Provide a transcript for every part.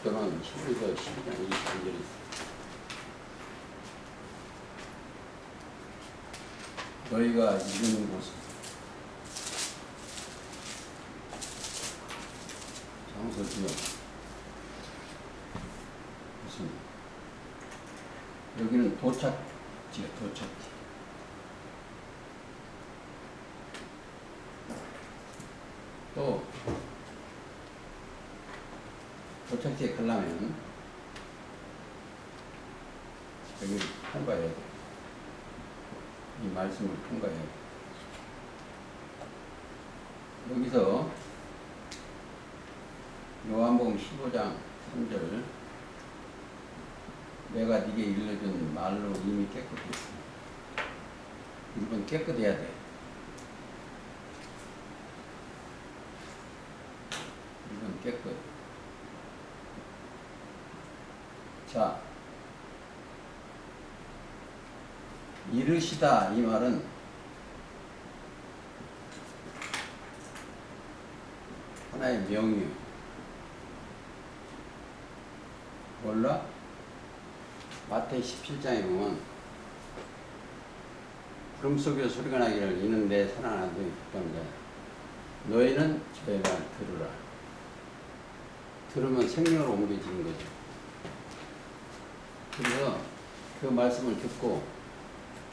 또는 11서 12장 22절에 있어. 너희가 이르는 곳은 장소지요. 무슨 여기는 도착지야, 도착지. 또 도착지에 가려면 여기 통과해야 돼. 이 말씀을 통과해야 돼. 여기서 요한복음 15장 3절 내가 네게 일러준 말로 이미 깨끗했어. 이건 깨끗해야 돼. 이건 깨끗. 자, 이르시다 이 말은 하나의 명이요. 몰라? 마태복음 17장에 보면 구름 속에서 소리가 나기를 이는 내 사랑하는 아들이 기뻐하는 자야. 너희는 저의 말 들으라. 들으면 생명으로 옮겨지는 거죠. 그래서 그 말씀을 듣고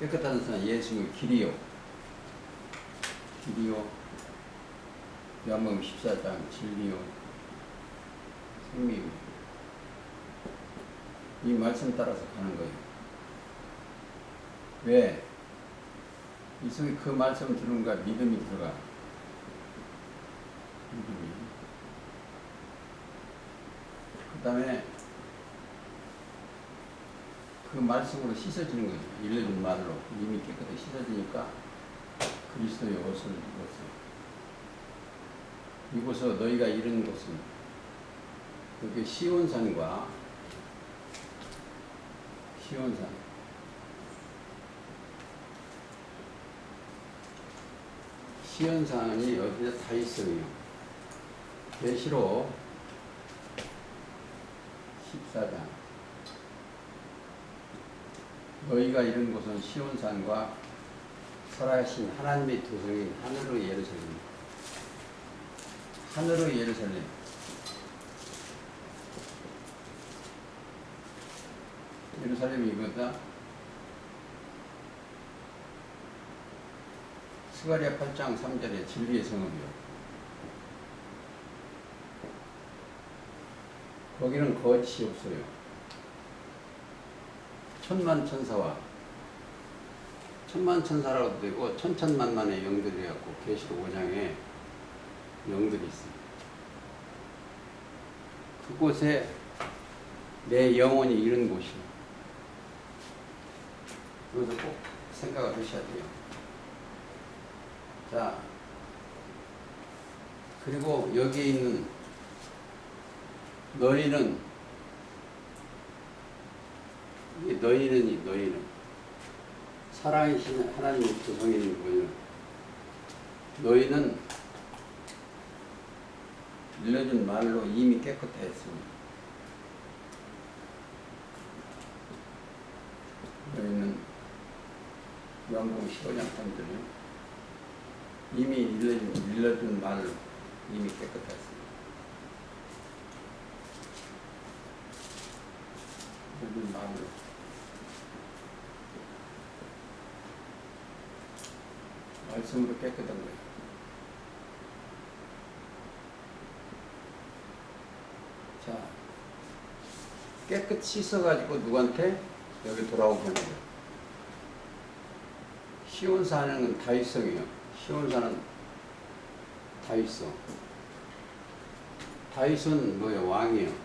깨끗한 사람 예수님의 길이요. 길이요. 요한복음 14장 진리요. 생명이요. 이 말씀 따라서 가는 거예요. 왜? 이 속에 그 말씀 들은가 믿음이 들어가. 믿음이. 그 다음에 그 말씀으로 씻어지는 거죠. 일러준 말로 이미 깨끗하게 씻어지니까 그리스도의 옷을 입었어요. 이곳서 너희가 이른 곳은 여기 시온산과 시온산이 어디에 다 있어요. 계시록 14장 너희가 이른 곳은 시온산과 살아계신 하나님의 도성인 하늘의 예루살렘. 하늘의 예루살렘. 예루살렘이 이거다. 스가랴 8장 3절에 진리의 성읍이요. 거기는 거짓이 없어요. 천만천사와 천만천사라고도 되고 천천만만의 영들이 갖고 계시록 5장에 영들이 있어요. 그곳에 내 영혼이 이른 곳이에요. 그것을 꼭 생각을 하셔야 돼요. 자, 그리고 여기에 있는 너희는 살아계신 하나님의 구성인 분이요. 너희는 일러준 말로 이미 깨끗했습니다. 너희는 요한복음 15장 3절에 이미 일러준 말로 이미 깨끗했습니다. 일러준 말로 말씀으로 깨끗한 거예요. 자, 깨끗이 씻어가지고 누구한테? 여기 돌아오게 하는 거예요. 시온산은 다윗성이에요. 시온산은 다윗성. 다윗은 뭐예요? 왕이에요.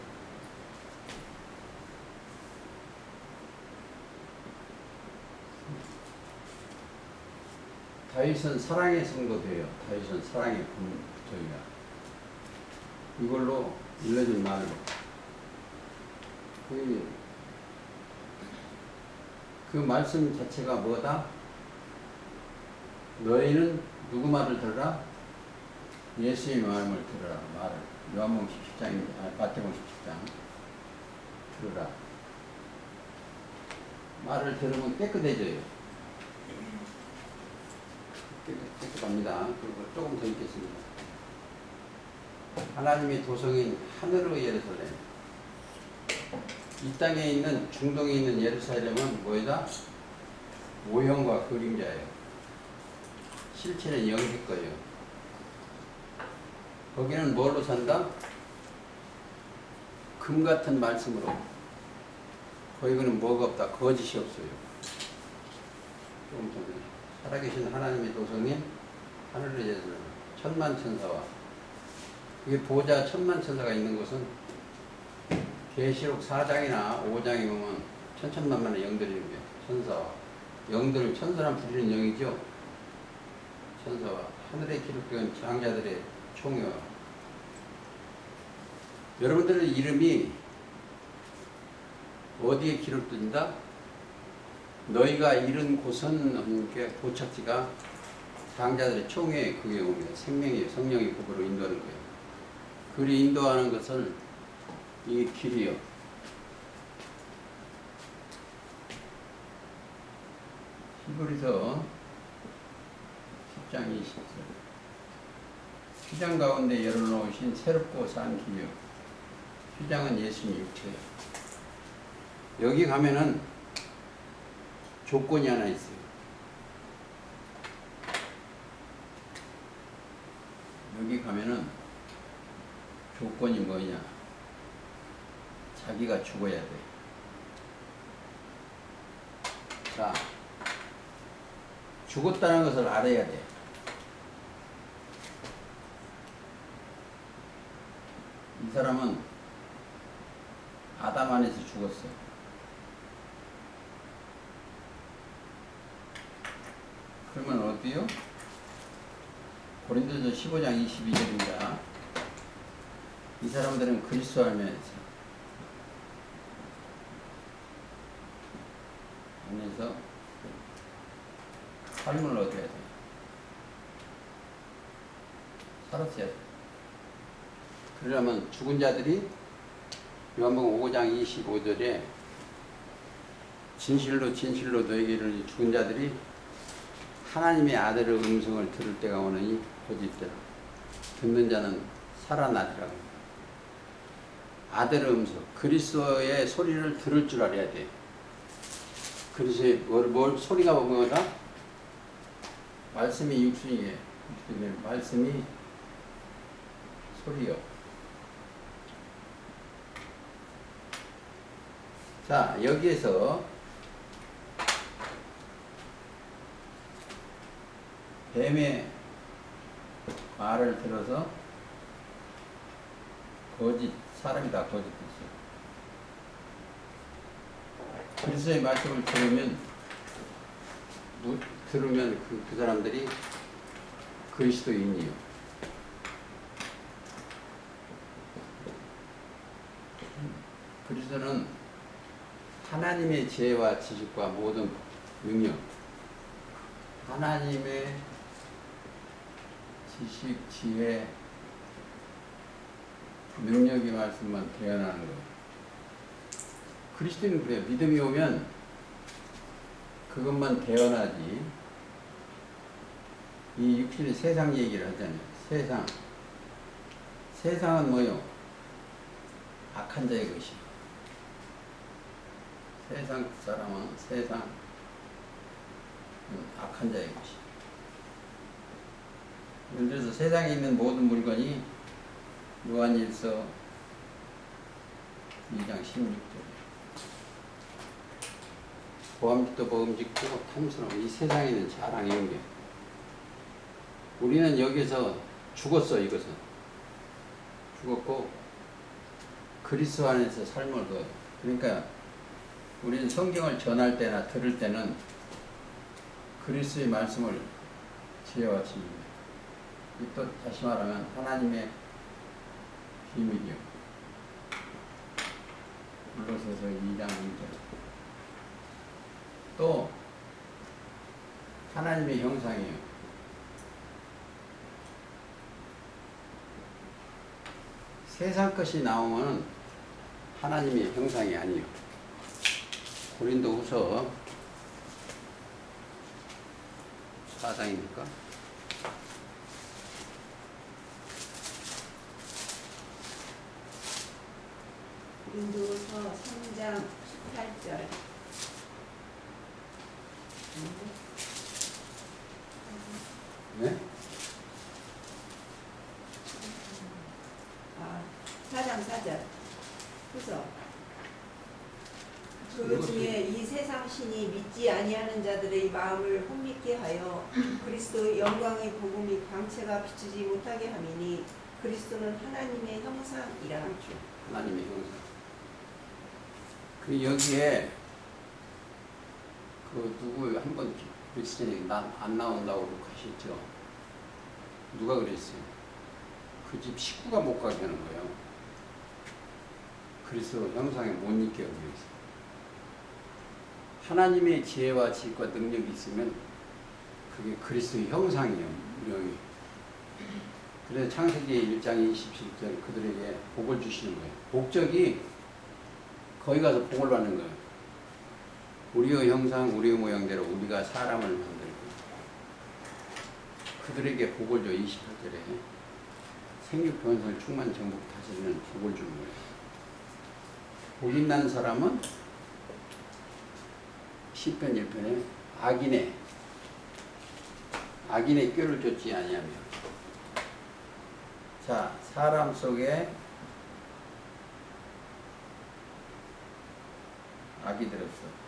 다윗은 사랑의 성도 돼요. 다윗은 사랑의 분토이야. 이걸로 일러준 말로. 그 말씀 자체가 뭐다? 너희는 누구 말을 들으라? 예수의 마음을 들으라. 말을. 요한복음 17장입니다. 마태복음 17장. 들으라. 말을 들으면 깨끗해져요. 깨끗합니다. 그리고 조금 더 읽겠습니다. 하나님의 도성인 하늘의 예루살렘. 이 땅에 있는 중동에 있는 예루살렘은 뭐이다? 모형과 그림자예요. 실체는 영일 거예요. 거기는 뭘로 산다? 금 같은 말씀으로. 거기는 뭐가 없다. 거짓이 없어요. 조금 더. 살아계신 하나님의 도성인 하늘의 예루살렘. 천만천사와. 그게 보좌 천만천사가 있는 곳은 계시록 4장이나 5장에 보면 천천만만의 영들이 있는 거예요. 천사와. 영들, 천사란 부리는 영이죠. 천사와 하늘에 기록된 장자들의 총회와. 여러분들의 이름이 어디에 기록된다? 너희가 이른 곳은 고착지가 장자들의 총회에 그게 옵니다. 생명이에요. 성령의 법으로 인도하는 거예요. 그리 인도하는 것을 이 길이요. 히브리서 10장 20절. 휘장 가운데 열어놓으신 새롭고 산 길이요. 휘장은 예수님 육체예요. 여기 가면은 조건이 하나 있어요. 여기 가면은 조건이 뭐냐? 자기가 죽어야 돼. 자, 죽었다는 것을 알아야 돼. 이 사람은 아담 안에서 죽었어. 그러면 어디요? 고린도서 15장 22절입니다. 이 사람들은 그리스도 안에서 삶을 얻어야 돼. 살았어야 돼. 그러려면 죽은 자들이 요한복음 5장 25절에 진실로 진실로 너희를 죽은 자들이 하나님의 아들의 음성을 들을 때가 오느니 곧 이때라. 듣는 자는 살아나리라고. 아들의 음성, 그리스도의 소리를 들을 줄 알아야 돼. 그리스도의 뭘 소리가 뭐가? 말씀이 육신이에요. 말씀이 소리요. 자, 여기에서 뱀의 말을 들어서 거짓, 사람이 다 거짓됐어요. 그리스도의 말씀을 들으면 그 사람들이 그리스도인이요. 그리스도는 하나님의 지혜와 지식과 모든 능력, 하나님의 지식, 지혜, 능력이 말씀만 대언하는 거예요. 그리스도인은 그래요. 믿음이 오면 그것만 대언하지. 이 육신의 세상 얘기를 하잖아요. 세상. 세상은 뭐요? 악한 자의 것이. 세상 사람은 세상 악한 자의 것이. 예를 들어서 세상에 있는 모든 물건이 요한일서 2장 16절. 보암직도 보음직도 탐스러움. 이 세상에 있는 자랑 이런 게. 우리는 여기서 죽었어. 이것은 죽었고 그리스도 안에서 삶을 그. 그러니까 우리는 성경을 전할 때나 들을 때는 그리스도의 말씀을 지혜와 지혜입니다. 또 다시 말하면 하나님의 비밀이요. 골로새서 2장 2절. 또 하나님의 형상이에요. 세상 것이 나오면 하나님의 형상이 아니에요. 고린도후서 4장입니까? 고린도서 3장 18절. 네? 4장 4절. 그래서 그 중에 이 세상 신이 믿지 아니하는 자들의 마음을 혼미케 하여 그리스도의 영광의 복음이 광채가 비추지 못하게 함이니 그리스도는 하나님의 형상이라. 그렇죠. 하나님의 형상. 그 여기에 그 누구 한번 그리스도인이 안 나온다고 하셨죠. 누가 그랬어요? 그 집 식구가 못 가게 하는 거예요. 그리스도 형상에 못 있게 하기 위해서. 하나님의 지혜와 지식과 능력이 있으면 그게 그리스도의 형상이에요. 여기. 그래서 창세기 1장 27절 그들에게 복을 주시는 거예요. 목적이 거기 가서 복을 받는 거예요. 우리의 형상, 우리의 모양대로 우리가 사람을 만들고 그들에게 복을 줘. 28절에 생육 변설 충만 정복 다스리는 복을 주는 거예요. 복 있는 사람은 시편 1편에 악인의 꾀를 쫓지 아니하며. 자, 사람 속에 악이 들었어.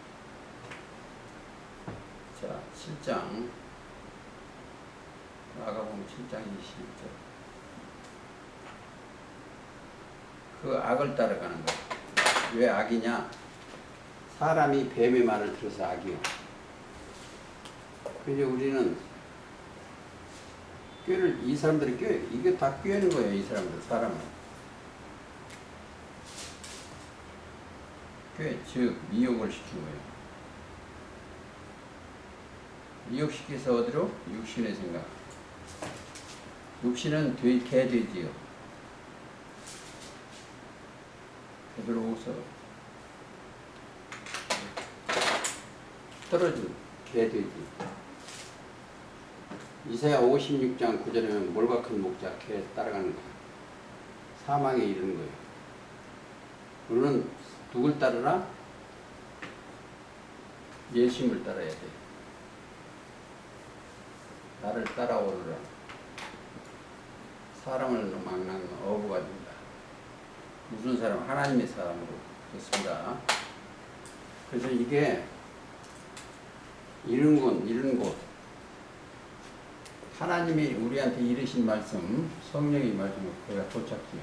자, 7장 나가보면 7장 21절 그 악을 따라가는 거야. 왜 악이냐? 사람이 뱀의 말을 들어서 악이요. 근데 우리는 이 사람들이 이게 다 꾀는 거예요. 이 사람들, 사람은. 즉 미혹을 시킨 거예요. 미혹시켜서 어디로? 육신의 생각. 육신은 개돼지요. 베드로후서 떨어진 개돼지. 이사야 56장 9절에는 몰과 큰 목자 개 따라가는 거예요. 사망에 이르는 거예요. 우리는 누굴 따르라? 예수님을 따라야 돼. 나를 따라오르라. 사람을 망하는 어부가 된다. 무슨 사람? 하나님의 사람으로 됐습니다. 그래서 이게 이른 곳 하나님이 우리한테 이르신 말씀, 성령의 말씀을 거기가 도착해요.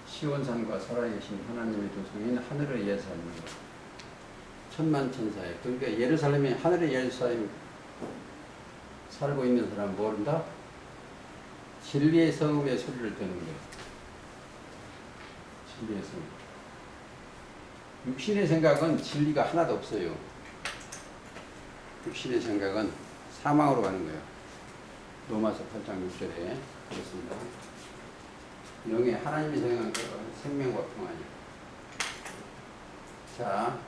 시온산과 살아계신 하나님의 도성인 하늘의 예루살렘, 천만천사에. 그러니까 예루살렘이 하늘의 예루살렘 살고 있는 사람은 모른다? 진리의 성음의 소리를 듣는 거예요. 진리의 성음. 육신의 생각은 진리가 하나도 없어요. 육신의 생각은 사망으로 가는 거예요. 로마서 8장 6절에 그렇습니다. 영의 하나님의 생각은 생명과 평안이에요. 자,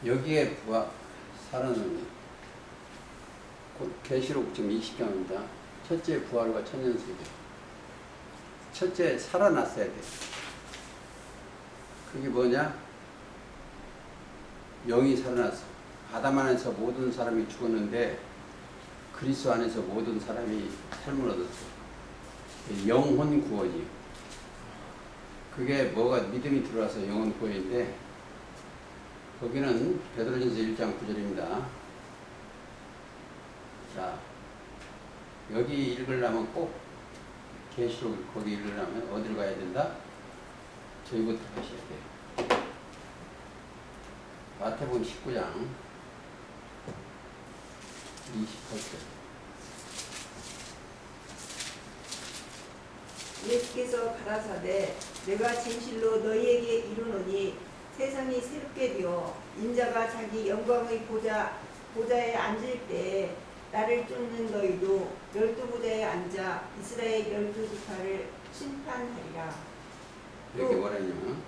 여기에 사는 의미. 계시록 지금 20장입니다. 첫째 부활과 천년세계. 첫째 살아났어야 돼. 그게 뭐냐? 영이 살아났어. 아담 안에서 모든 사람이 죽었는데 그리스도 안에서 모든 사람이 삶을 얻었어. 영혼 구원이에요. 그게 뭐가 믿음이 들어와서 영혼 구원인데 거기는 베드로전서 1장 9절입니다. 자, 여기 읽으려면 꼭 계시록 거기 읽으려면 어디로 가야 된다? 저희부터 하셔야 돼요. 마태복음 19장 28절. 예수께서 가라사대 내가 진실로 너희에게 이르노니 세상이 새롭게 되어 인자가 자기 영광의 보좌에 앉을 때 나를 쫓는 너희도 12부대에 앉아 이스라엘 12지파를 심판하리라. 이렇게 뭐라냐면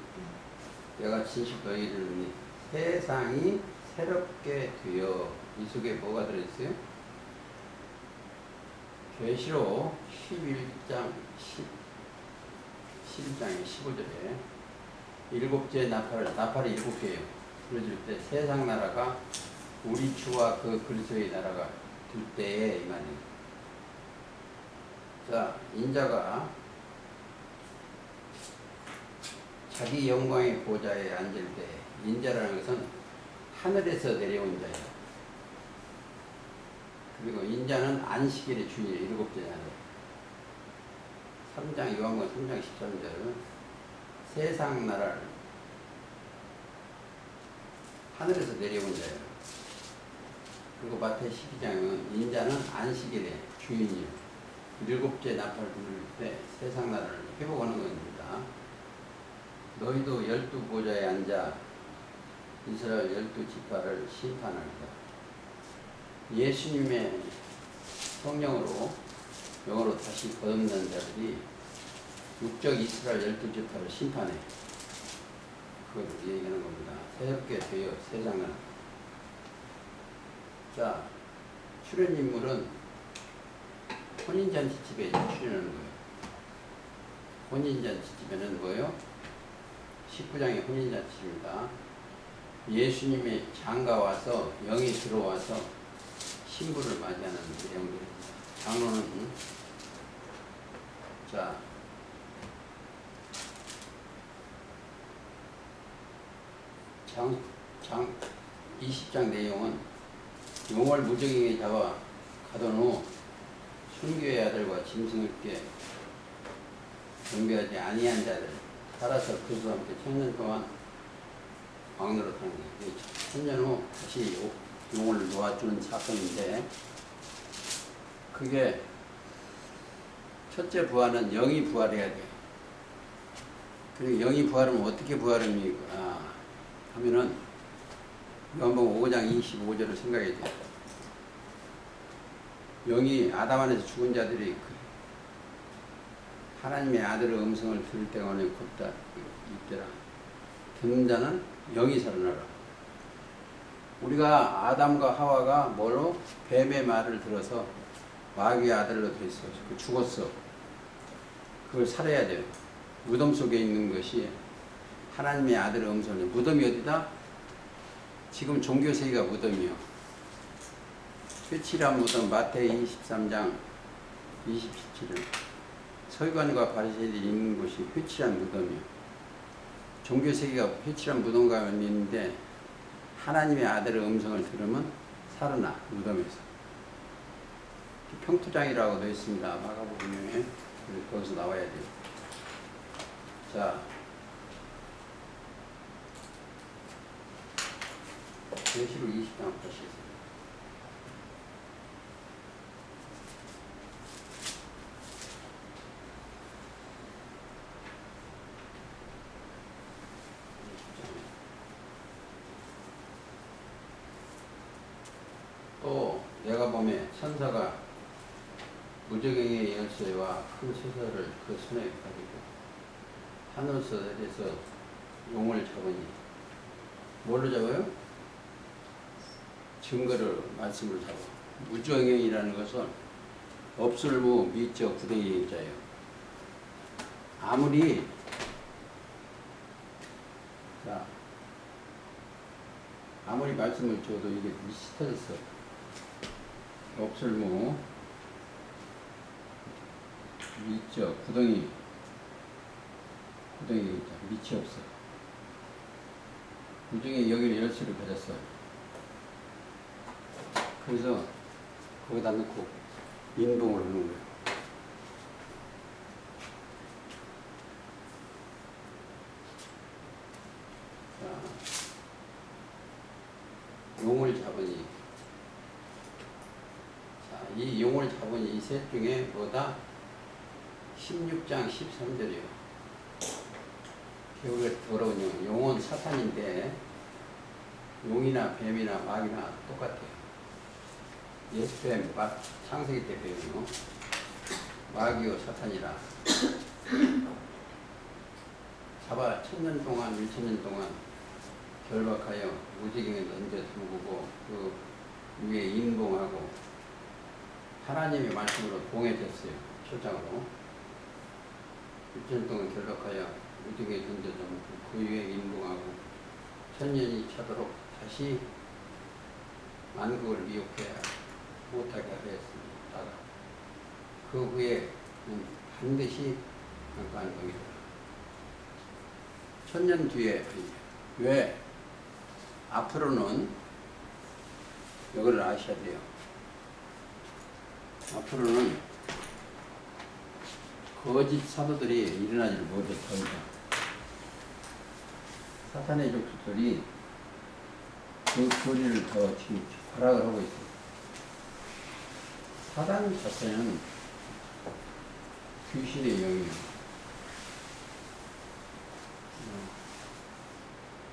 내가 진실 너희를 세상이 새롭게 되어 이 속에 뭐가 들어있어요? 계시록 11장의 15절에 일곱째 나팔이 7개예요. 그래줄 때 세상 나라가 우리 주와 그 그리스도의 나라가 들 때에 이 말이에요. 자, 인자가 자기 영광의 보좌에 앉을 때 인자라는 것은 하늘에서 내려온 자예요. 그리고 인자는 안식일의 주인이에요. 7째 날에. 요한복음 3장 13절은 세상 나라를 하늘에서 내려온 자예요. 그리고 마태 12장은 인자는 안식일의 주인이에요. 7째 나팔 부를 때 세상 나라를 회복하는 겁니다. 너희도 12보좌에 앉아 이스라엘 12지파를 심판하리라. 예수님의 성령으로 영으로 다시 거듭난 자들이 육적 이스라엘 12지파를 심판해. 그걸 얘기하는 겁니다. 새롭게 되어 세상을. 자, 출연 인물은 혼인잔치집에 출연하는 거예요. 혼인잔치집에는 뭐예요? 19장의 혼인잔치입니다. 예수님의 장가 와서 영이 들어와서 신부를 맞이하는 내용들입니다. 장로는 자 20장 내용은 용을 무정에게 잡아 가둔 후 순교의 아들과 짐승을 깨 경배하지 아니한 자들 따라서 그리스도와 함께 천년 동안 왕노릇하는 거예요. 천년 후 다시 용을 놓아주는 사건인데 그게 첫째 부활은 영이 부활해야 돼요. 그리고 영이 부활하면 어떻게 부활합니까? 하면은 요한복음 5장 25절을 생각해야 돼요. 영이 아담 안에서 죽은 자들이 하나님의 아들의 음성을 들을 때가 오니 곧다 있더라. 듣는 자는 영이 살아나라. 우리가 아담과 하와가 뭐로? 뱀의 말을 들어서 마귀의 아들로 됐어. 그 죽었어. 그걸 살아야 돼요. 무덤 속에 있는 것이 하나님의 아들의 음성이에요. 무덤이 어디다? 지금 종교세계가 무덤이요. 회칠한 무덤 마태의 23장 27절 서기관과 바리새인들이 있는 곳이 회칠한 무덤이요. 종교세계가 회칠한 무덤과 있는데 하나님의 아들의 음성을 들으면 살아나 무덤에서. 평토장이라고 되어 있습니다. 마가복음에 거기서 나와야 돼요. 자, 계시록 20장 보시겠습니다. 또 내가 보매 천사가 무저갱의 열쇠와 큰 쇠사를 그 손에 가지고 하늘에서 내려서 용을 잡으니 뭘로 잡아요? 증거를 말씀을 잡아. 무저갱이라는 것은 없을무 미적 구대의 자예요. 아무리 말씀을 줘도 이게 미스터졌어. 없을무 미적 구덩이 밑이 없어. 무중에 여기를 열쇠를 가졌어. 그래서 거기다 넣고 인봉을 하는 거예요. 용을 잡으니, 이 용을 잡으니 이 셋 중에 뭐다? 16장 13절이요. 기억에 더러운 용. 용은 사탄인데 용이나 뱀이나 마귀나 똑같아요. 예수의 창세기 때 배우는 마귀요 사탄이라 잡아 1000년 동안 1000년 동안 결박하여 무지개에 던져 두고 그 위에 인봉하고 하나님의 말씀으로 봉해졌어요. 초장으로 6년 동안 결박하여 무지개에 던져서 그 위에 인봉하고 1000년이 차도록 다시 만국을 미혹해 못하게 하였습니다. 그 후에 반드시 강간동이다. 1000년 뒤에 왜 앞으로는 이걸 아셔야 돼요. 앞으로는 거짓 사도들이 일어나지를 못합니다. 사탄의 족속들이 그 거리를 더 지금 발악을 하고 있어요. 사단 자체는 귀신의 영이에요.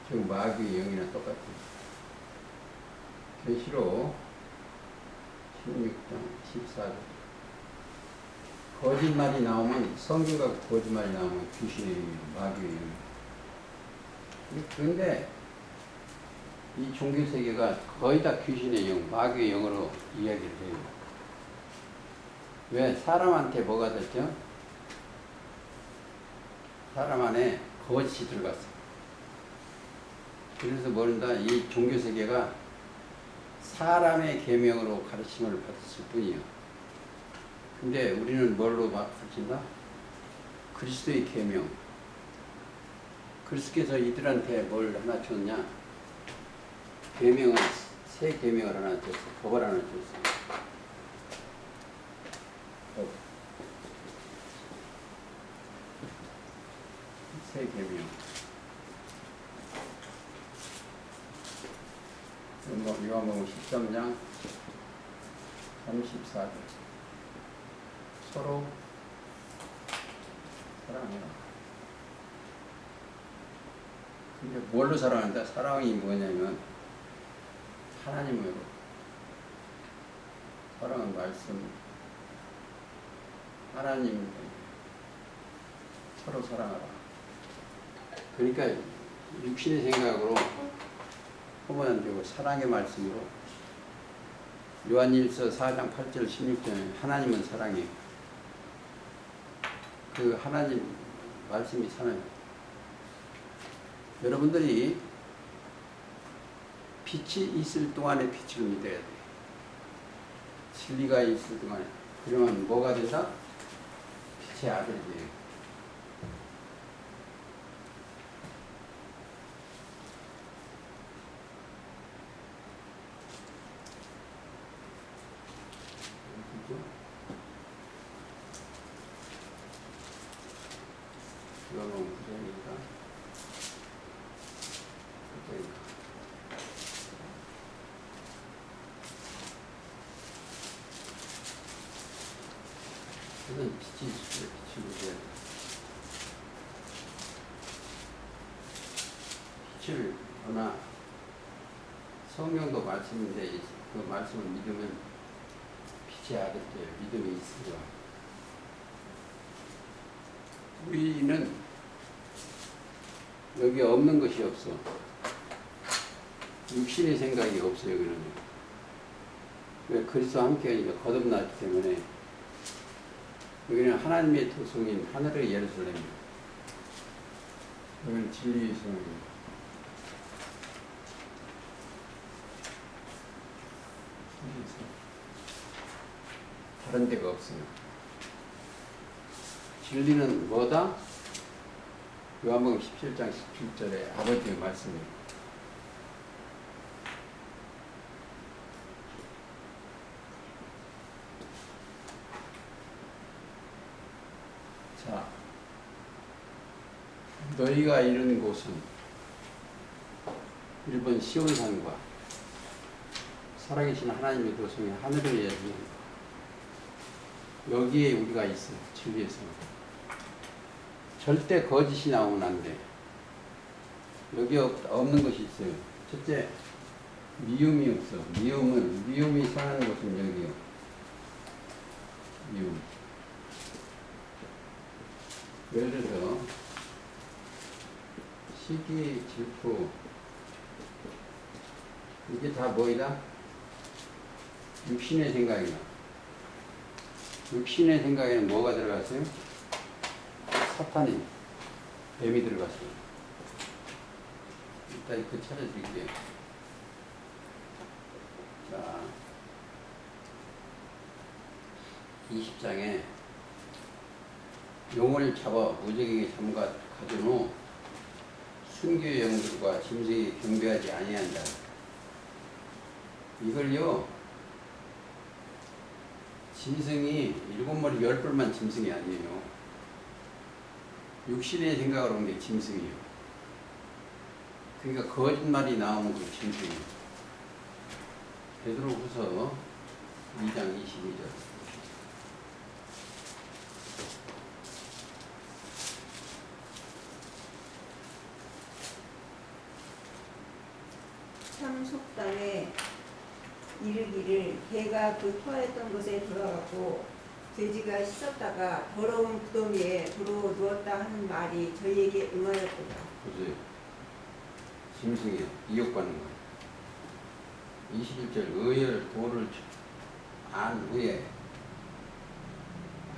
즉 마귀의 영이나 똑같아요. 계시록 16장 14절 거짓말이 나오면 성경과 거짓말이 나오면 귀신의 영이에요. 마귀의 영이에요. 그런데 이 종교세계가 거의 다 귀신의 영, 마귀의 영으로 이야기를 해요. 왜? 사람한테 뭐가 됐죠? 사람 안에 거짓이 들어갔어요. 그래서 모른다. 이 종교세계가 사람의 계명으로 가르침을 받았을 뿐이에요. 근데 우리는 뭘로 가르친다? 그리스도의 계명. 그리스도께서 이들한테 뭘 하나 줬냐? 계명을, 새 계명을 하나 줬어요. 법을 하나 줬어요. 새 계명. 요한복음 13장 34절 서로 사랑해라. 근데 뭘로 사랑한다? 사랑이 뭐냐면 하나님으로. 사랑은 말씀. 하나님 서로 사랑하라. 그러니까 육신의 생각으로 포함 안 되고 사랑의 말씀으로 요한일서 4장 8절 16절에 하나님은 사랑이에요. 그 하나님 말씀이 사랑이에요. 여러분들이 빛이 있을 동안에 빛을 믿어야 돼요. 진리가 있을 동안에. 그러면 뭐가 된다? 빛의 아들이에요. 요한복음 9장이니까 그는 빛이 있을 때 빛을 보셔야 돼요. 빛을 보나 성경도 말씀인데 그 말씀을 믿으면 빛의 아들들 믿음이 있으려. 우리는 여기 없는 것이 없어. 육신의 생각이 없어요. 여기는. 왜? 그리스도와 함께 하니까 거듭났기 때문에. 여기는 하나님의 도성인 하늘의 예루살렘입니다. 여기는 진리의 성입니다. 다른 데가 없어요. 진리는 뭐다? 요한복음 17장 17절에 아버지의 말씀이에요. 자, 너희가 이른 곳은 1번 시온산과 살아계신 하나님의 도성이 하늘을 예비한 여기에 우리가 있어요. 진리에서. 절대 거짓이 나오면 안 돼. 여기 없는 것이 있어요. 첫째, 미움이 없어. 미움이 상하는 곳은 여기 예를 들어서 시기, 질투 이게 다 뭐이다? 육신의 생각이다. 육신의 생각에는 뭐가 들어갔어요? 사탄이, 뱀이 들어갔어요. 일단 그 찾아드릴게요. 자, 20장에 용을 잡아 무적에게 잠가 가둔 후 순교의 영들과 짐승이 경배하지 아니한다. 이걸요, 짐승이 7머리 10뿔만 짐승이 아니에요. 육신의 생각으로 온 게 짐승이에요. 그러니까 거짓말이 나오는 그 짐승이에요. 베드로후서 2장 22절. 참 속담에 이르기를 개가 그 토하였던 곳에 돌아가고 돼지가 씻었다가 더러운 구더미에 도로 누웠다 하는 말이 저희에게 응하였도다. 보세요. 짐승이에요. 미혹받는 거예요. 21절 의열 도를 안 후에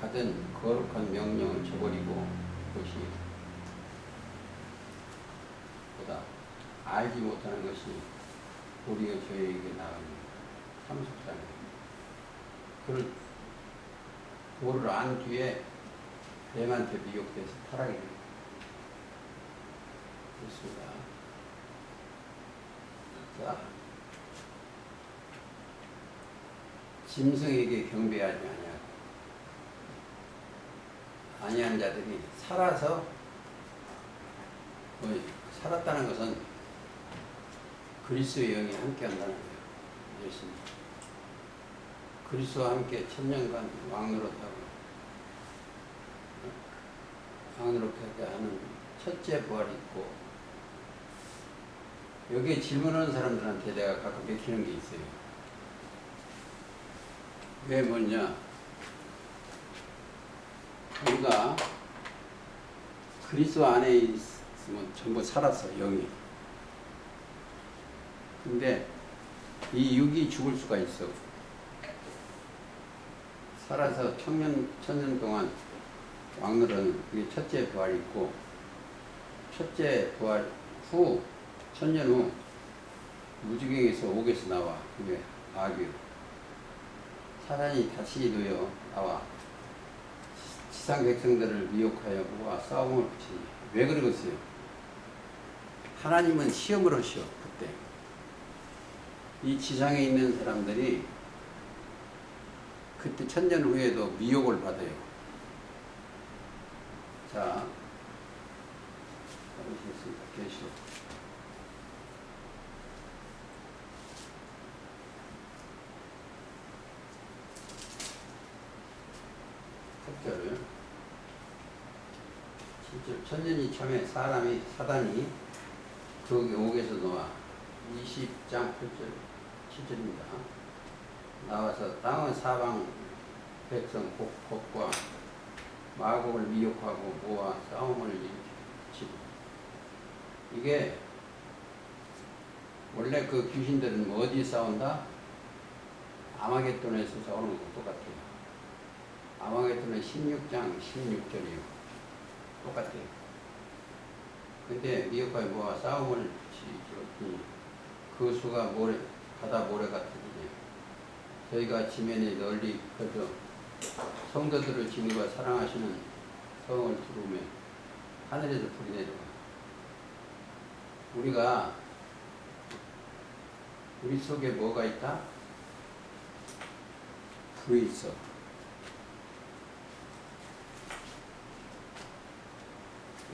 받은 거룩한 명령을 저버리고 그것이 보다 알지 못하는 것이 도리어 저희에게 나갑니다. 참속사는 그를 도를 안 뒤에 뱀한테 미혹돼서 타락이 됩니다. 그렇습니다. 자, 짐승에게 경배하지 아니한 자들이 살아서 살았다는 것은 그리스도의 영이 함께한다는 거예요. 예수님. 그리스도와 함께 천년간 왕노릇하고 왕노릇하게 하는 첫째 부활이 있고 여기에 질문하는 사람들한테 내가 가끔 맥히는 게 있어요. 왜 뭐냐? 우리가 그리스도 안에 있으면 전부 살았어, 영이. 근데 이 육이 죽을 수가 있어. 살아서 천년 동안 왕노릇은 그게 첫째 부활이 있고, 첫째 부활 후, 천년 후 무지경에서 옥에서 나와. 그게 악이요. 사단이 다시 놓여 나와. 지상 백성들을 미혹하여 그와 싸움을 붙이니. 왜 그러겠어요? 하나님은 시험을 하시오, 그때. 이 지상에 있는 사람들이 그때 천년 후에도 미혹을 받아요. 자, 보시겠습니다. 계시록. 첫절을 천년이 참에 사단이 그 옥에서 놓아 20장 8절 7절입니다. 나와서 땅은 사방 백성 곡과 마곡을 미혹하고 모아 싸움을 일으키고 이게 원래 그 귀신들은 어디 싸운다? 아마겟돈에서 싸우는 거 똑같아요. 아마겟돈은 16장 16절이요. 똑같아요. 근데 미혹하여 모아 싸움을 일으키니 그 수가 바다 모래 같으니 저희가 지면에 널리 퍼져 성도들을 지니고 사랑하시는 성을 두르며 하늘에서 불이 내려가. 우리 속에 뭐가 있다? 불이 있어.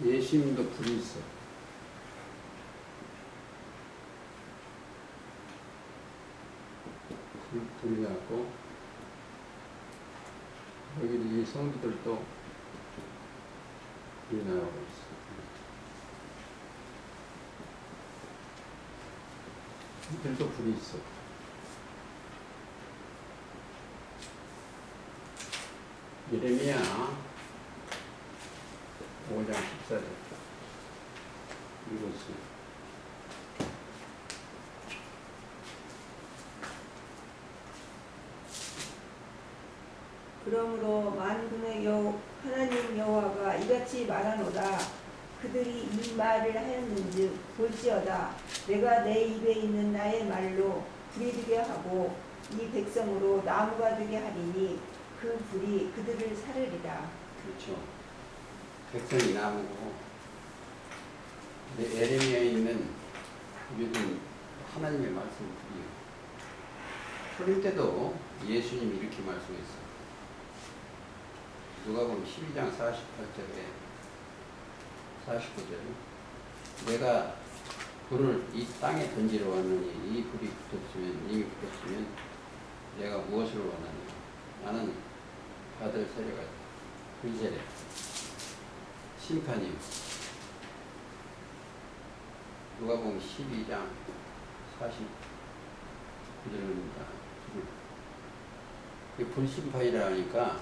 예수님도 불이 있어. 불이 나고 여기 이 성도들도 불이 나고 있어. 이들도 불이 있어. 예레미야 그러므로 만군의 하나님 여호와가 이같이 말하노라. 그들이 이 말을 하였는즉 볼지어다. 내가 내 입에 있는 나의 말로 불이 되게 하고 이 백성으로 나무가 되게 하리니 그 불이 그들을 사르리라. 그렇죠. 백성이 나무고, 근데 에레미야에 있는 우리는 하나님의 말씀을 드려요. 초림 때도 예수님이 이렇게 말씀했어요. 누가복음 12장 48절에 49절, 내가 불을 이 땅에 던지러 왔느니 이 불이 이미 붙었으면 내가 무엇을 원하니? 나는 받을 세례가 불세례, 심판이요. 누가복음 12장 49절입니다. 불심판이라 하니까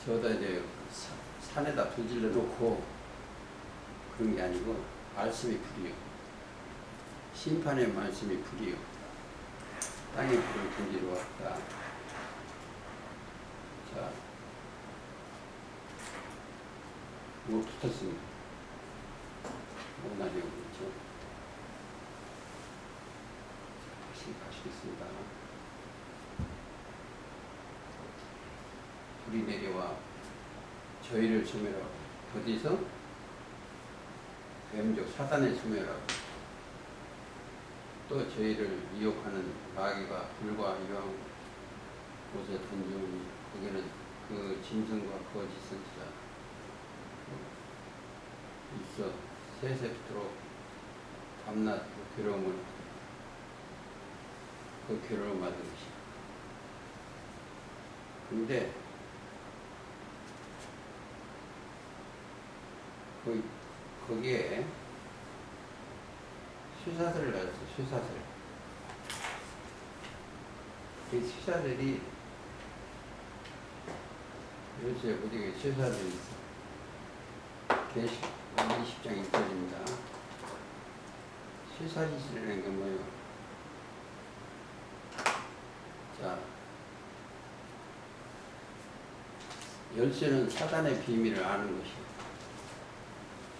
저다 이제 산에다 불질러 놓고 그런 게 아니고 말씀이 불이요. 심판의 말씀이 불이요. 땅에 불을 던지러 왔다. 자, 뭐 붙었습니다. 원하려고 그랬죠. 다시 가시겠습니다. 불이 내려와 저희를 소멸하고, 어디서? 뱀족 사단의 소멸하고, 또 저희를 미혹하는 마귀가 불과 이왕 곳에 던져오니 거기는 그 짐승과 거짓 선지자 있어 세세토록 밤낮 그 괴로움을 받은 것이다. 근데 거기에 쇠사슬을 가졌어. 쇠사슬. 그 쇠사슬이 요새 어디에 쇠사슬이 있어. 계시 20장 1절입니다. 쇠사슬이라는 게 뭐예요? 자, 열쇠는 사단의 비밀을 아는 것이고,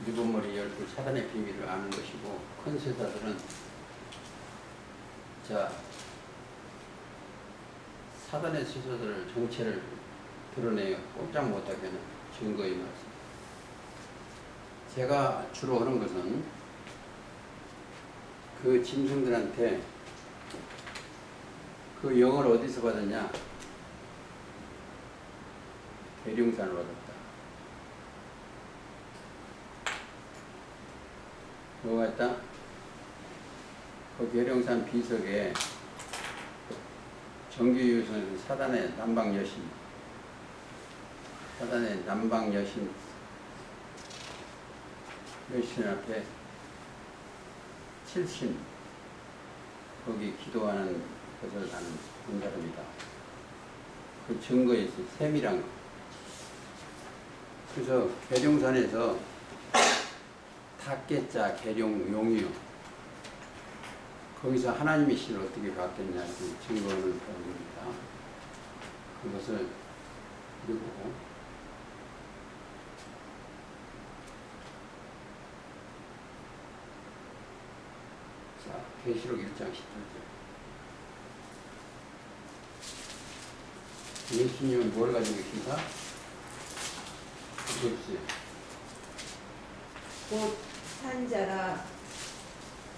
일곱 머리 열둘 사단의 비밀을 아는 것이고, 큰 쇠사슬은 자 사단의 쇠사슬을 정체를 드러내요. 꼼짝 못하게 하는 증거의 말씀. 제가 주로 하는 것은 그 짐승들한테 그 영을 어디서 받았냐? 계룡산을 받았다. 뭐가 있다? 그 계룡산 비석에 정규유선 사단의 남방 여신, 사단의 남방 여신 앞에 칠신, 거기 기도하는 것을 나는 본 사람이다. 그 증거에 있어요. 셈이란 거. 그래서 계룡산에서 닭개자 계룡용이요. 거기서 하나님의 신을 어떻게 받겠냐 그 증거를 보는 겁니다. 그것을 그리고 자 계시록 1장 18절. 예수님은 뭘 가지고 계신가? 그렇지. 곧 산자라.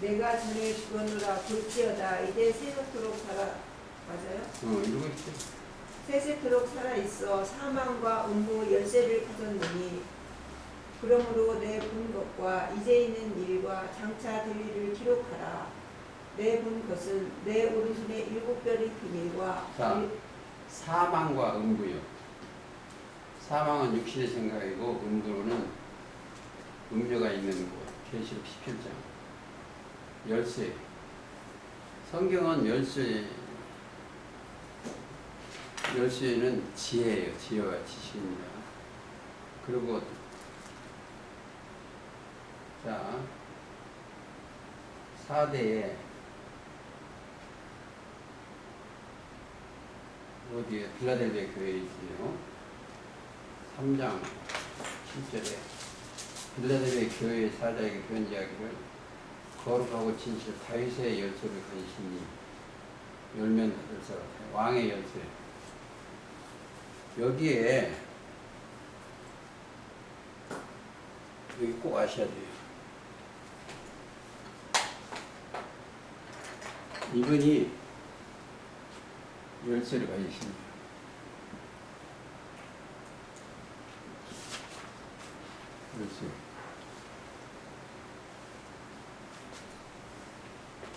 내가 전에 죽었노라. 볼지어다. 이제 세세토록 살아. 맞아요? 이러고 있지. 세세토록 살아있어 사망과 음부 열쇠를 가졌느니 그러므로 내 본 것과 이제 있는 일과 장차 될 일을 기록하라. 내 본 것은 내 오른손의 일곱 별의 비밀과 자, 사망과 음부요. 사망은 육신의 생각이고 음부는 음료가 있는 곳. 계시록 17장. 열쇠. 성경은 열쇠는 지혜예요. 지혜와 지식입니다. 그리고 자 4대에 어디에 빌라델비아 교회에 있어요. 3장 7절에 빌라델비아 교회의 사자에게 편지하기를 거룩하고 진실 다윗의 열쇠를 가지시니 열면 닫을 사람 왕의 열쇠. 여기에 여기 꼭 아셔야 돼요. 이분이 열쇠를 가지십니다. 열쇠.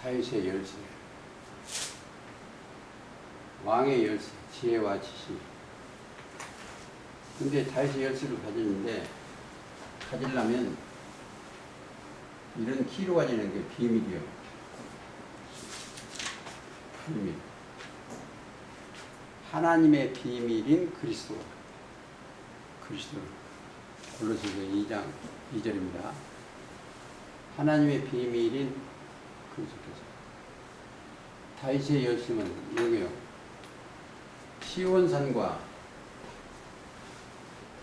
다윗의 열쇠. 왕의 열쇠. 지혜와 지식. 근데 다윗의 열쇠를 가지는데 가지려면 이런 키로 가지는 게 비밀이요. 비밀. 하나님의 비밀인 그리스도. 그리스도. 골로새서 2장 2절입니다. 하나님의 비밀인 그리스도께서. 다윗의 열심은 여기요. 시온산과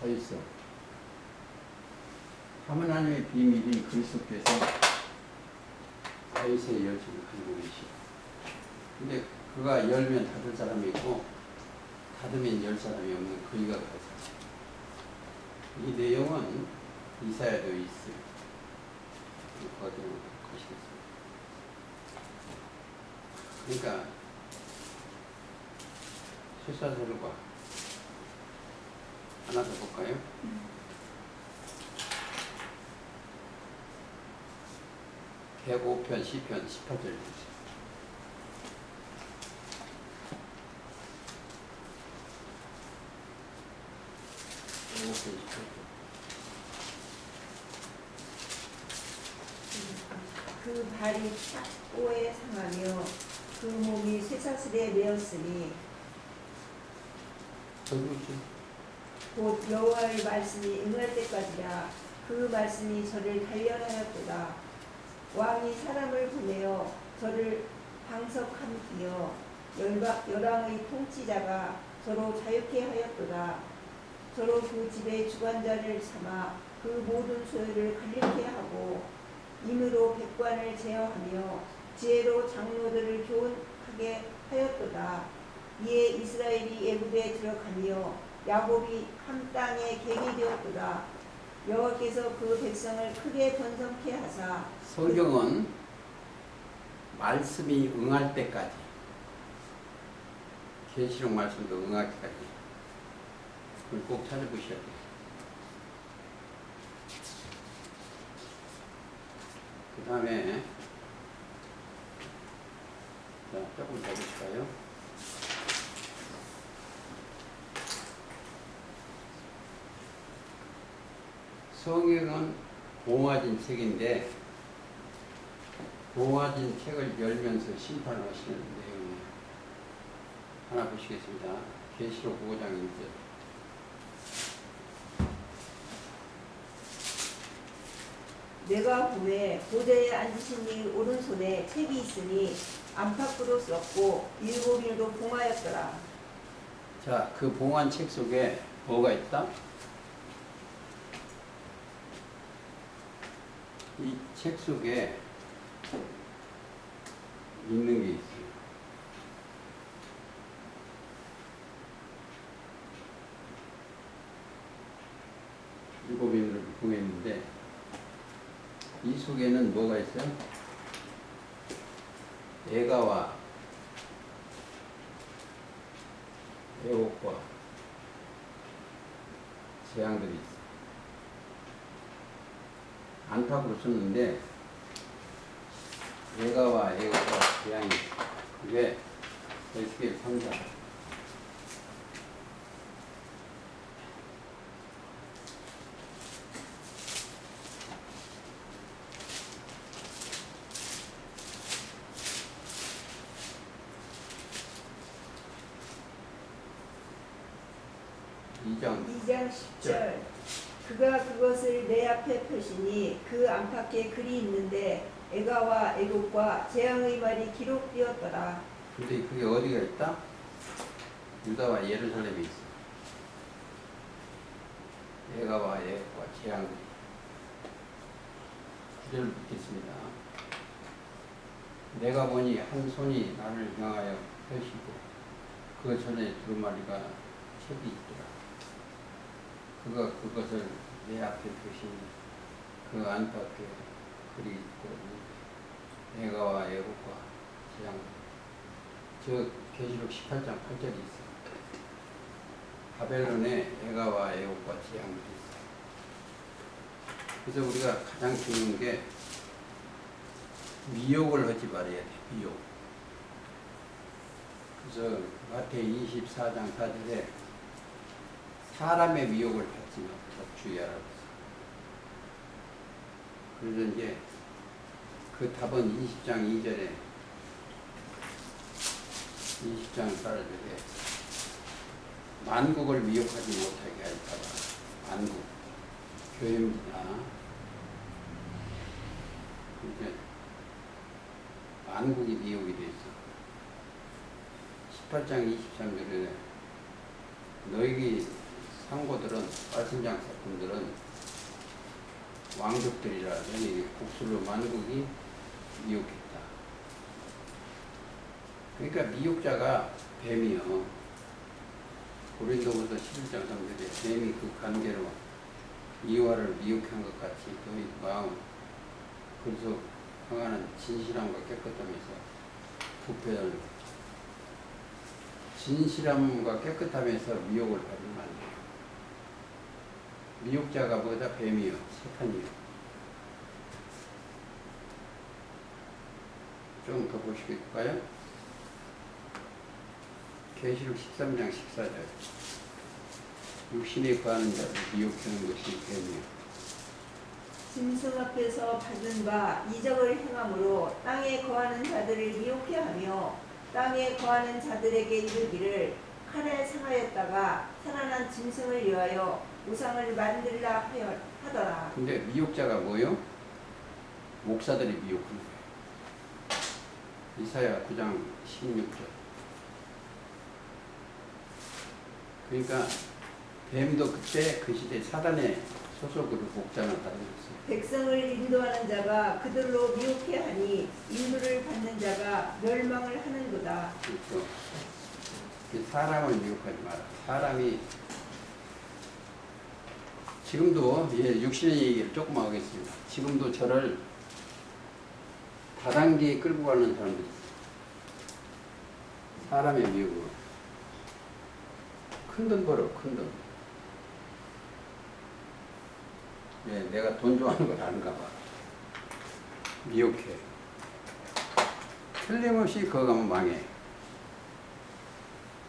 더 있어. 하나님의 비밀인 그리스도께서 다윗의 열심을 가지고 계시오. 근데 그가 열면 닫을 사람이 있고 닫으면 열 사람이 없는 그이가 가서 이 내용은 이사야도 있어요. 거기에 것이겠습니다. 그러니까 쇠사슬과 하나 더 볼까요? (105편) 시편 18절 보세요. 그 발이 탁보에 상하며 그 몸이 쇠사슬에 매었으니 곧 여호와의 말씀이 응할 때까지라. 그 말씀이 저를 단련하였도다. 왕이 사람을 보내어 저를 방석함기여 열왕의 통치자가 저로 자유케 하였도다. 저로 그 집의 주관자를 삼아 그 모든 소유를 갈리게 하고 인으로 백관을 제어하며 지혜로 장로들을 교훈하게 하였도다. 이에 이스라엘이 애굽에 들어가며 야곱이 한 땅에 갱이 되었도다. 여호와께서 그 백성을 크게 번성케 하사. 성경은 말씀이 응할 때까지, 계시록 말씀도 응할 때까지 그걸 꼭 찾아보셔야 돼요. 그 다음에 자, 조금 더 볼까요? 성경은 봉화진 책인데 봉화진 책을 열면서 심판을 하시는 내용이에요. 하나 보시겠습니다. 계시록 5장 1절. 내가 보매 보좌에 앉으신 이 오른손에 책이 있으니 안팎으로 썼고 일곱 봉하였더라. 자, 그 봉한 책 속에 뭐가 있다? 이 책 속에 있는 게 있어요. 일곱 인을 봉했는데 이 속에는 뭐가 있어요? 애가와 애옥과 재앙들이 있어요. 안팎으로 썼는데 애가와 애옥과 재앙이 있어요. 그게 에스겔 3장. (2장 10절) 그가 그것을 내 앞에 펴시니 그 안팎에 글이 있는데 애가와 애곡과 재앙의 말이 기록되었더라. 근데 그게 어디가 있다? 유다와 예루살렘이 있어. 예가와 예과 재앙. 구절을 묻겠습니다. 내가 보니 한 손이 나를 향하여 펴시고 그 전에 두루마리가 책이 있더라. 그가 그것을 내 앞에 펴시니 그 안팎에 글이 있더니 예가와 예고과 재앙. 저 계시록 18장 8절이 있어. 바벨론에 예가와 예고과 재앙이 있어. 그래서 우리가 가장 중요한 게 미혹을 하지 말아야 돼. 미혹. 그래서 마태이 24장 4절에 사람의 미혹을 받지 말고 주의하라고 했어. 그래서 이제 그 답은 20장 2절에 20장 4절에 만국을 미혹하지 못하게 할까봐. 만국 교회입니다. 이제 만국이 미혹이 돼 있어. 18장 23절에 너희 상고들은 빨신장 사건들은 왕족들이라 너희 국술로 만국이 미혹했다. 그러니까 미혹자가 뱀이요. 고린도후서 11장 3절에 뱀이 그 관계로 이와를 미혹한 것 같이 너희 마음 그래서 평안은 진실함과 깨끗함에서 부패를 진실함과 깨끗함에서 미혹을 받으면 안 돼요. 미혹자가 뭐다? 뱀이요. 사탄이요. 좀 더 보시겠까요? 계시록 13장 14절 육신에 거하는 자를 미혹하는 것이 뱀이요. 짐승 앞에서 받은 바 이적을 행함으로 땅에 거하는 자들을 미혹해 하며 땅에 거하는 자들에게 이르기를 칼에 상하였다가 살아난 짐승을 위하여 우상을 만들라 하더라. 근데 미혹자가 뭐요? 목사들이 미혹한 거예요. 이사야 9장 16절. 그러니까 뱀도 그때 그 시대 사단의 소속으로 목자는 다르겠어요. 백성을 인도하는 자가 그들로 미혹해 하니 인도를 받는 자가 멸망을 하는도다. 그렇죠. 사람을 미혹하지 마라. 사람이 지금도 육신의 얘기를 조금 하겠습니다. 지금도 저를 다단계에 끌고 가는 사람들이 있어요. 사람의 미혹으로. 큰 돈 벌어, 큰 돈. 예, 내가 돈 좋아하는 걸 아는가 봐. 미혹해. 틀림없이 거기 가면 망해.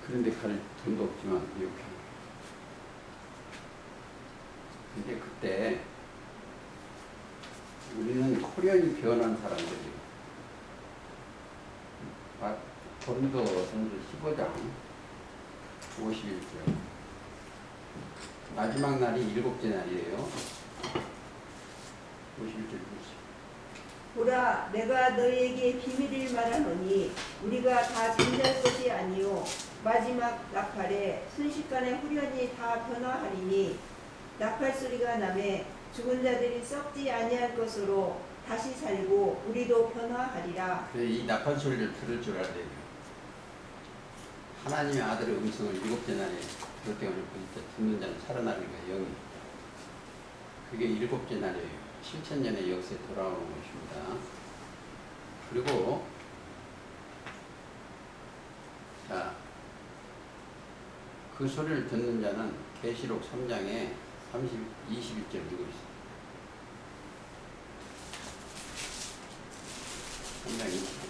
그런데 갈 돈도 없지만 미혹해. 근데 그때 우리는 코리안이 변한 사람들이에요. 고린도전서 15장 51절. 마지막 날이 일곱째 날이에요. 51절 보시죠. 보라, 내가 너희에게 비밀을 말하노니 우리가 다 잠잘 것이 아니요 마지막 나팔에 순식간에 후련히 다 변화하리니 나팔 소리가 나매 죽은 자들이 썩지 아니할 것으로 다시 살고 우리도 변화하리라. 이 나팔 소리를 들을 줄 알아야 돼요. 하나님의 아들의 음성을 일곱째 날에 그것 때문에 듣는 자는 살아나는 거예요. 영이. 그게 일곱째 날이에요. 7,000년의 역사에 돌아오는 것입니다. 그리고 자, 그 소리를 듣는 자는 계시록 3장에 21절 읽고 있어요. 3장 21절.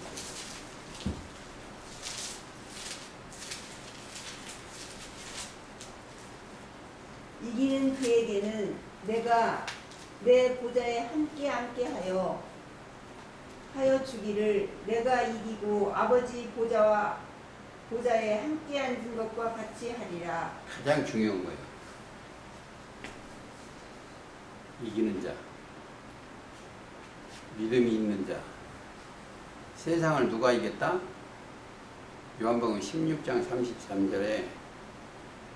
이기는 그에게는 내가 내 보좌에 함께 하여 주기를 내가 이기고 아버지 보좌에 함께 앉은 것과 같이 하리라. 가장 중요한 거예요. 이기는 자, 믿음이 있는 자. 세상을 누가 이겼다? 요한복음 16장 33절에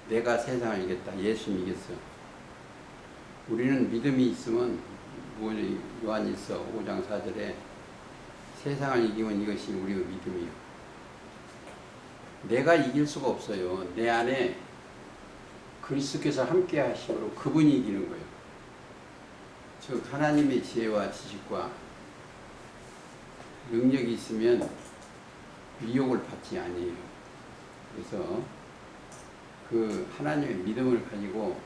내가 세상을 이겼다. 예수님 이겼어. 우리는 믿음이 있으면 요한일서 5장 4절에 세상을 이기면 이것이 우리의 믿음이요. 내가 이길 수가 없어요. 내 안에 그리스도께서 함께 하심으로 그분이 이기는 거예요. 즉 하나님의 지혜와 지식과 능력이 있으면 미혹을 받지 아니에요. 그래서 그 하나님의 믿음을 가지고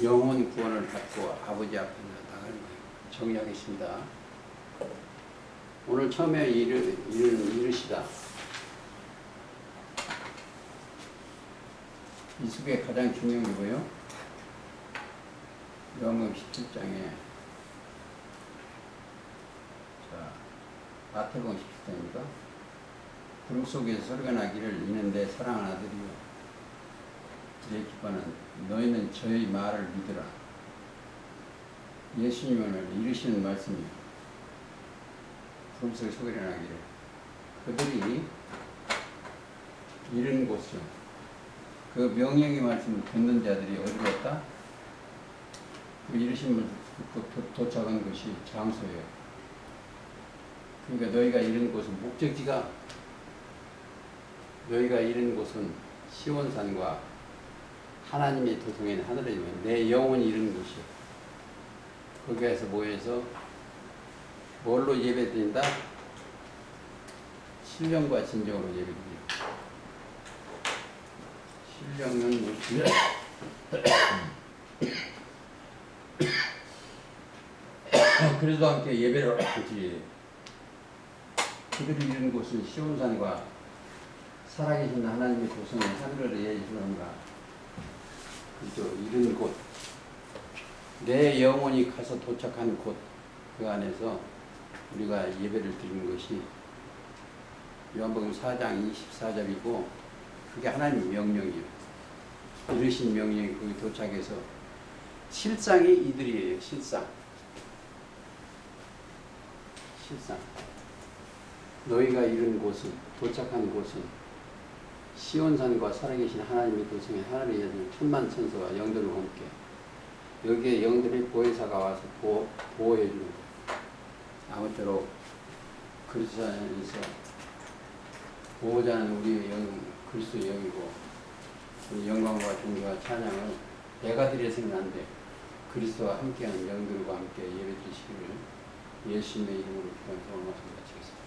영혼 구원을 받고 아버지 앞에 나가는 거예요. 정리하겠습니다. 오늘 처음에 이르시다. 이 속에 가장 중요한 게 뭐예요? 요한복음 17장에 마태복음 17장입니까? 구름 속에서 소리가 나기를 이는 내 사랑하는 아들이요 내 기뻐하는 너희는 저의 말을 믿으라. 예수님을 이르시는 말씀이요. 구름 속에 소리가 나기를 그들이 이른 곳이요. 그 명령의 말씀을 듣는 자들이 어디로 갔다? 그 이르신 분 도착한 것이 장소예요. 그러니까 너희가 이른 곳은 목적지가 너희가 이른 곳은 시온산과 하나님의 도성인 하늘이면 내 영혼이 이른 곳이요. 거기에서 모여서 뭘로 예배드린다? 신령과 진정으로 예배드린다. 신령은 뭐지? 그래도 함께 예배를 드리. 그들이 이른 곳은 시온산과 살아계신 하나님의 도성의 하늘을 예배하는가. 그죠? 이른 곳. 내 영혼이 가서 도착한 곳. 그 안에서 우리가 예배를 드리는 것이 요한복음 4장 24절이고 그게 하나님의 명령이에요. 이르신 명령이 거기 도착해서 실상이 이들이에요. 실상. 너희가 이른 곳은 도착한 곳은 시온산과 살아계신 하나님의 도성에 하늘에 있는 천만 천사와 영들과 함께 여기에 영들의 보혜사가 와서 보호해 주는 거예요. 아무쪼록 그리스도 안에서 보호자는 우리의 그리스도의 영이고 영광과 존귀와 찬양을 내가 드려서는 안 돼. 그리스도와 함께하는 영들과 함께 예배 드리시기를 예수님의 이름으로 기도하면서 오늘 말씀 마치겠습니다.